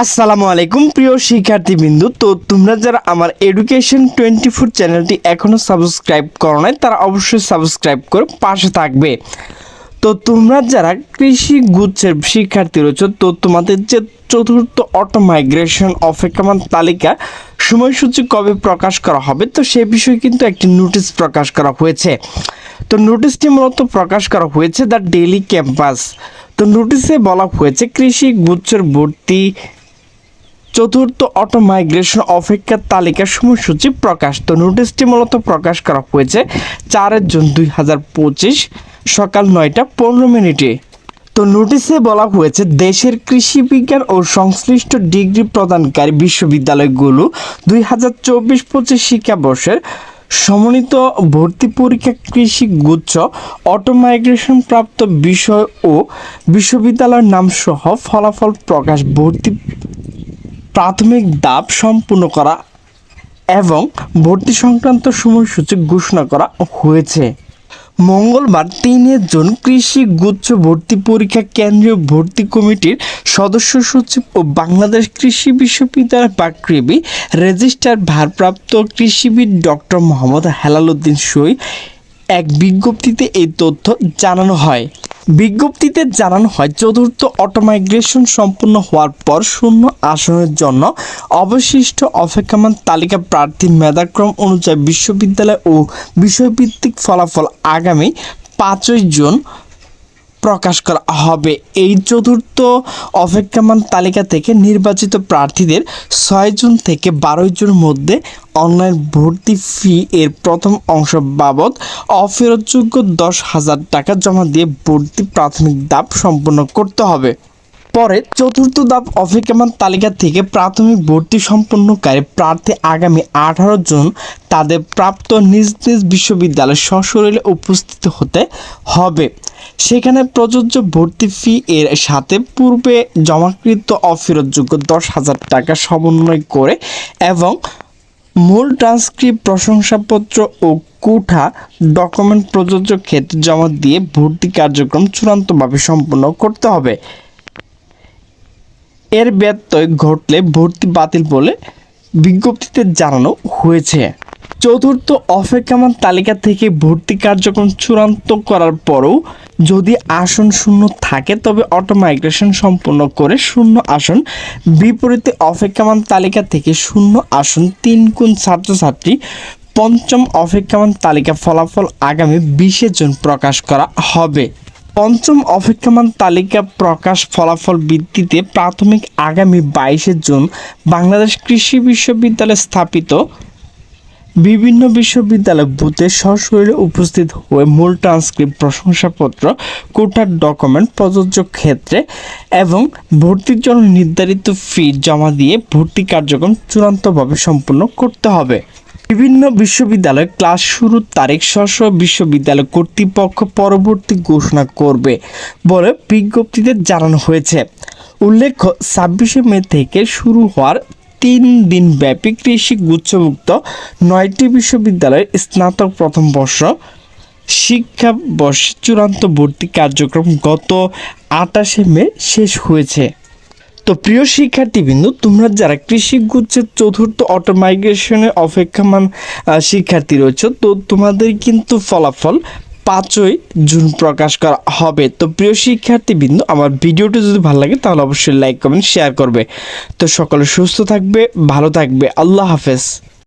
আসসালামু আলাইকুম প্রিয় শিক্ষার্থীবৃন্দ। তো তোমরা যারা আমার এডুকেশন 24 চ্যানেলটি এখনও সাবস্ক্রাইব করো নাই তারা অবশ্যই সাবস্ক্রাইব করে পাশে থাকবে। তো তোমরা যারা কৃষি গুচ্ছের শিক্ষার্থী রয়েছে, তো তোমাদের যে চতুর্থ অটো মাইগ্রেশন অপেক্ষমান তালিকা সময়সূচি কবে প্রকাশ করা হবে, তো সে বিষয়ে কিন্তু একটি নোটিশ প্রকাশ করা হয়েছে। তো নোটিশটি মূলত প্রকাশ করা হয়েছে দ্য ডেইলি ক্যাম্পাস। তো নোটিশে বলা হয়েছে কৃষি গুচ্ছের ভর্তি চতুর্থ অটো মাইগ্রেশন অপেক্ষার তালিকার সময়সূচি প্রকাশ। তো নোটিশটি মূলত প্রকাশ করা হয়েছে 4 জুন 2025 সকাল 9:15। তো নোটিশে বলা হয়েছে দেশের কৃষি বিজ্ঞান ও সংশ্লিষ্ট ডিগ্রি প্রদানকারী বিশ্ববিদ্যালয়গুলো 2024-25 শিক্ষাবর্ষের সমন্বিত ভর্তি পরীক্ষা কৃষি গুচ্ছ অটো মাইগ্রেশন প্রাপ্ত বিষয় ও বিশ্ববিদ্যালয়ের নাম সহ ফলাফল প্রকাশ, ভর্তি প্রাথমিক ধাপ সম্পূর্ণ করা এবং ভর্তি সংক্রান্ত সময়সূচি ঘোষণা করা হয়েছে। মঙ্গলবার 3 জুন কৃষি গুচ্ছ ভর্তি পরীক্ষা কেন্দ্রীয় ভর্তি কমিটির সদস্য সচিব ও বাংলাদেশ কৃষি বিশ্ববিদ্যালয় পাকৃবি রেজিস্ট্রার ভারপ্রাপ্ত কৃষিবিদ ডক্টর মোহাম্মদ হেলাল উদ্দিন সই এক বিজ্ঞপ্তিতে এই তথ্য জানানো হয়। বিজ্ঞপ্তিতে জানানো হয় চতুর্থ অটো মাইগ্রেশন সম্পূর্ণ হওয়ার পর শূন্য আসনের জন্য অবশিষ্ট অপেক্ষমান তালিকা প্রার্থীর মেধাক্রম অনুযায়ী বিশ্ববিদ্যালয় ও বিষয়ভিত্তিক ফলাফল আগামী 5 জুন প্রকাশ করা হবে। এই চতুর্থ অপেক্ষমান তালিকা থেকে নির্বাচিত প্রার্থীদের 6 জুন থেকে 12 জুনের মধ্যে অনলাইন ভর্তি ফি এর প্রথম অংশ বাবদ অফেরতযোগ্য 10,000 টাকা জমা দিয়ে ভর্তি প্রাথমিক ধাপ সম্পন্ন করতে হবে। পরে চতুর্থ ধাপ অপেক্ষমান তালিকা থেকে প্রাথমিক ভর্তি সম্পন্নকারী প্রার্থী আগামী 18 জুন তাদের প্রাপ্ত নিজ নিজ বিশ্ববিদ্যালয়ে সশরীরে উপস্থিত হতে হবে। সেখানে প্রযোজ্য ভর্তি ফি এর সাথে পূর্বে জমাকৃত অফেরতযোগ্য 10,000 টাকা সমন্বয় করে এবং মূল ট্রান্সক্রিপ্ট, প্রশংসাপত্র ও কোঠা ডকুমেন্ট প্রযোজ্য ক্ষেত্রে জমা দিয়ে ভর্তি কার্যক্রম চূড়ান্তভাবে সম্পন্ন করতে হবে। এর ব্যত্যয় ঘটলে ভর্তি বাতিল বলে বিজ্ঞপ্তিতে জানানো হয়েছে। চতুর্থ অপেক্ষমান তালিকা থেকে ভর্তি কার্যক্রম চূড়ান্ত করার পরও যদি আসন শূন্য থাকে তবে অটো মাইগ্রেশন সম্পন্ন করে শূন্য আসন বিপরীতে অপেক্ষমান তালিকা থেকে শূন্য আসন 3 গুণ ছাত্রছাত্রী পঞ্চম অপেক্ষমান তালিকা ফলাফল আগামী 20 জুন প্রকাশ করা হবে। পঞ্চম অপেক্ষমান তালিকা প্রকাশ ফলাফল ভিত্তিতে প্রাথমিক আগামী 22 জুন বাংলাদেশ কৃষি বিশ্ববিদ্যালয়ে স্থাপিত বিভিন্ন বিশ্ববিদ্যালয় বুথে সশরীরে উপস্থিত হয়ে মূল ট্রান্সক্রিপ্ট, প্রশংসাপত্র, কোটার ডকুমেন্ট প্রযোজ্য ক্ষেত্রে এবং ভর্তির জন্য নির্ধারিত ফি জমা দিয়ে ভর্তি কার্যক্রম চূড়ান্তভাবে সম্পন্ন করতে হবে। বিভিন্ন বিশ্ববিদ্যালয়ে ক্লাস শুরুর তারিখ স্ব বিশ্ববিদ্যালয় কর্তৃপক্ষ পরবর্তী ঘোষণা করবে বলে বিজ্ঞপ্তিতে জানানো হয়েছে। উল্লেখ্য 26 মে থেকে শুরু হওয়ার 3 দিন ব্যাপী কৃষি গুচ্ছভুক্ত 9টি বিশ্ববিদ্যালয়ের স্নাতক প্রথম বর্ষ শিক্ষাবর্ষে চূড়ান্ত ভর্তি কার্যক্রম গত 28 মে শেষ হয়েছে। তো প্রিয় শিক্ষার্থীবৃন্দ, তোমরা যারা কৃষি গুচ্ছের চতুর্থ অটো মাইগ্রেশনের অপেক্ষমান শিক্ষার্থী রয়েছে, তো তোমাদের কিন্তু ফলাফল 5 জুন প্রকাশ করা হবে। তো প্রিয় শিক্ষার্থীবৃন্দ, আমার ভিডিওটি যদি ভালো লাগে তাহলে অবশ্যই লাইক, কমেন্ট, শেয়ার করবে। তো সকলে সুস্থ থাকবে, ভালো থাকবে। আল্লাহ হাফেজ।